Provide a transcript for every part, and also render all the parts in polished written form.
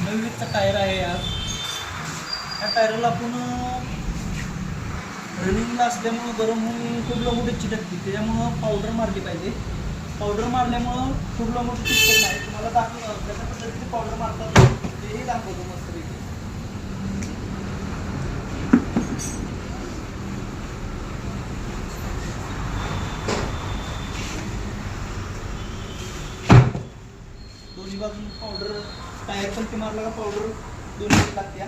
नवीनचा tyre आहे आज. या टायरला आपण रनिंगला असल्यामुळं गरम होऊन खूप मोठी चिटकते, त्याच्यामुळं पावडर मारली पाहिजे. पावडर मारल्यामुळं खूप मोठी चिटकत नाही. तुम्हाला दाखवतो कशा पद्धतीने पावडर मारतात तेही दाखवतो मस्तपैकी. दोन्ही बाजून पावडर, टायर पण मारला का पावडर दोन्ही लागत्या.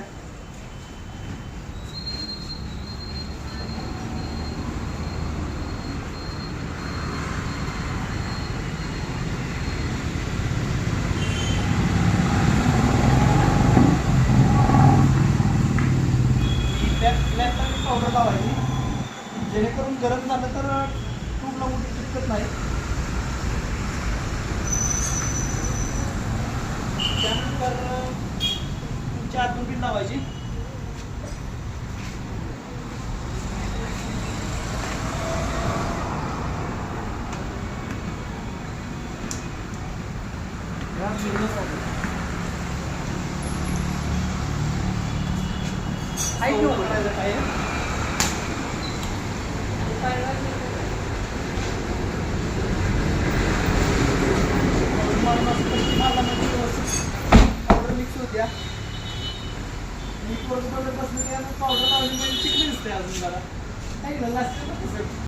ब्लॅकला पावडर लावायची जेणेकरून गरम झालं तर ट्यूबला मोठी चिटकत नाही. त्यानंतर तुमची आतून पिन लावायची. पावडर मिक्स होत्या. मी पावडर लावली म्हणजे चिकन दिसते अजून मला. काय केलं